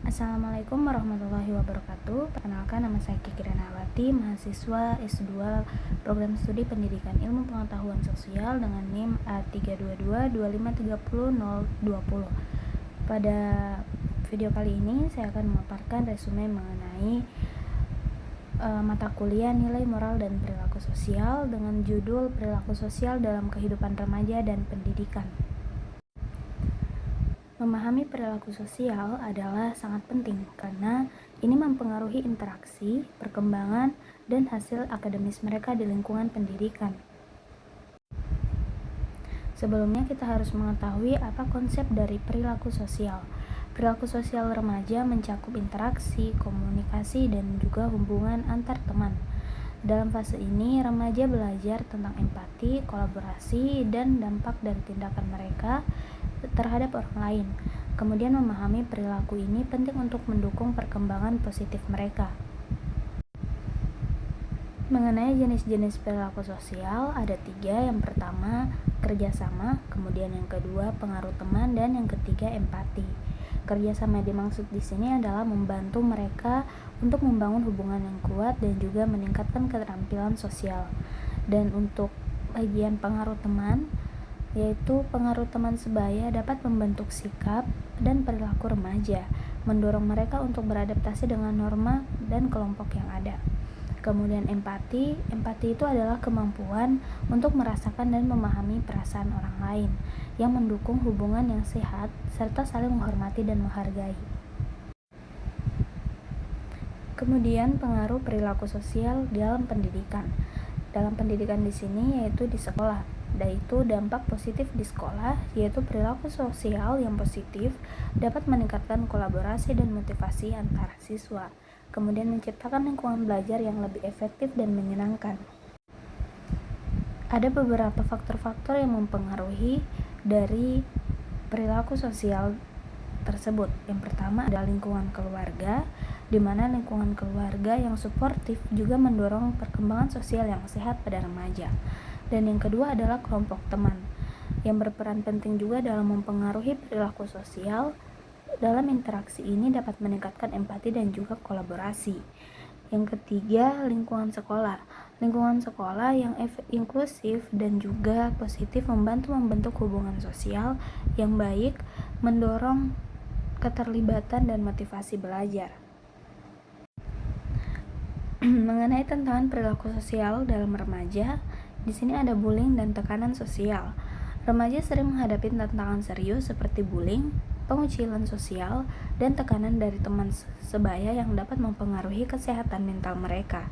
Assalamualaikum warahmatullahi wabarakatuh. Perkenalkan, nama saya Kiki Renawati, mahasiswa S2 Program Studi Pendidikan Ilmu Pengetahuan Sosial dengan NIM A3222530.020. Pada video kali ini saya akan memaparkan resume mengenai mata kuliah Nilai Moral dan Perilaku Sosial dengan judul Perilaku Sosial dalam Kehidupan Remaja dan Pendidikan. Memahami perilaku sosial adalah sangat penting karena ini mempengaruhi interaksi, perkembangan, dan hasil akademis mereka di lingkungan pendidikan. Sebelumnya kita harus mengetahui apa konsep dari perilaku sosial. Perilaku sosial remaja mencakup interaksi, komunikasi, dan juga hubungan antar teman. Dalam fase ini, remaja belajar tentang empati, kolaborasi, dan dampak dari tindakan mereka terhadap orang lain. Kemudian memahami perilaku ini penting untuk mendukung perkembangan positif mereka. Mengenai jenis-jenis perilaku sosial, ada 3. Yang pertama, kerjasama, kemudian yang kedua, pengaruh teman, dan yang ketiga, empati. Kerjasama dimaksud di sini adalah membantu mereka untuk membangun hubungan yang kuat dan juga meningkatkan keterampilan sosial. Dan untuk bagian pengaruh teman, yaitu pengaruh teman sebaya dapat membentuk sikap dan perilaku remaja, mendorong mereka untuk beradaptasi dengan norma dan kelompok yang ada. Kemudian empati itu adalah kemampuan untuk merasakan dan memahami perasaan orang lain yang mendukung hubungan yang sehat serta saling menghormati dan menghargai. Kemudian pengaruh perilaku sosial dalam pendidikan. Dalam pendidikan di sini yaitu di sekolah, yaitu dampak positif di sekolah, yaitu perilaku sosial yang positif dapat meningkatkan kolaborasi dan motivasi antara siswa, kemudian menciptakan lingkungan belajar yang lebih efektif dan menyenangkan. Ada beberapa faktor-faktor yang mempengaruhi dari perilaku sosial tersebut. Yang pertama adalah lingkungan keluarga, di mana lingkungan keluarga yang suportif juga mendorong perkembangan sosial yang sehat pada remaja. Dan yang kedua adalah kelompok teman, yang berperan penting juga dalam mempengaruhi perilaku sosial. Dalam interaksi ini dapat meningkatkan empati dan juga kolaborasi. Yang ketiga, lingkungan sekolah. Lingkungan sekolah yang inklusif dan juga positif membentuk hubungan sosial yang baik, mendorong keterlibatan dan motivasi belajar. Mengenai tantangan perilaku sosial dalam remaja, di sini ada bullying dan tekanan sosial. Remaja sering menghadapi tantangan serius seperti bullying, pengucilan sosial, dan tekanan dari teman sebaya yang dapat mempengaruhi kesehatan mental mereka.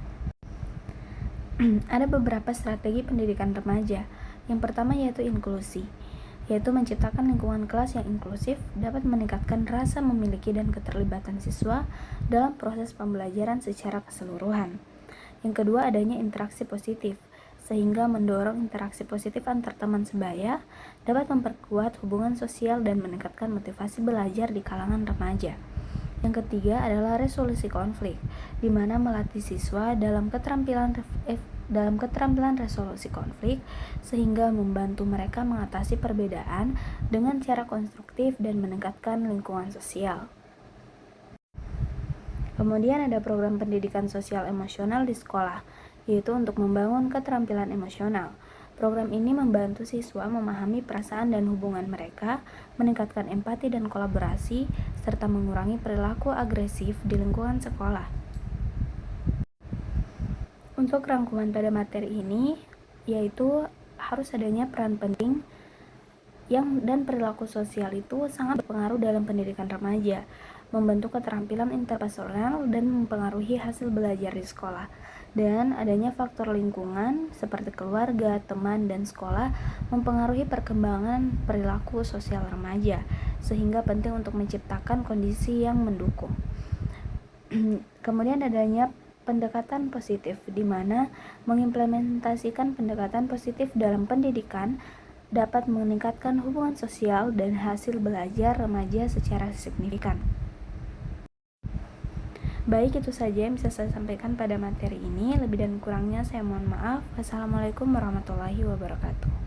Ada beberapa strategi pendidikan remaja. Yang pertama yaitu inklusi, yaitu menciptakan lingkungan kelas yang inklusif dapat meningkatkan rasa memiliki dan keterlibatan siswa dalam proses pembelajaran secara keseluruhan. Yang kedua, adanya interaksi positif, sehingga mendorong interaksi positif antar teman sebaya dapat memperkuat hubungan sosial dan meningkatkan motivasi belajar di kalangan remaja. Yang ketiga adalah resolusi konflik, di mana melatih siswa dalam keterampilan resolusi konflik sehingga membantu mereka mengatasi perbedaan dengan cara konstruktif dan meningkatkan lingkungan sosial. Kemudian ada program pendidikan sosial emosional di sekolah, yaitu untuk membangun keterampilan emosional. Program ini membantu siswa memahami perasaan dan hubungan mereka, meningkatkan empati dan kolaborasi, serta mengurangi perilaku agresif di lingkungan sekolah. Untuk rangkuman pada materi ini, yaitu harus adanya peran penting dan perilaku sosial itu sangat berpengaruh dalam pendidikan remaja, membentuk keterampilan interpersonal dan mempengaruhi hasil belajar di sekolah. Dan adanya faktor lingkungan seperti keluarga, teman, dan sekolah mempengaruhi perkembangan perilaku sosial remaja, sehingga penting untuk menciptakan kondisi yang mendukung. Kemudian adanya pendekatan positif, di mana mengimplementasikan pendekatan positif dalam pendidikan dapat meningkatkan hubungan sosial dan hasil belajar remaja secara signifikan. Baik, itu saja yang bisa saya sampaikan pada materi ini. Lebih dan kurangnya saya mohon maaf. Wassalamualaikum warahmatullahi wabarakatuh.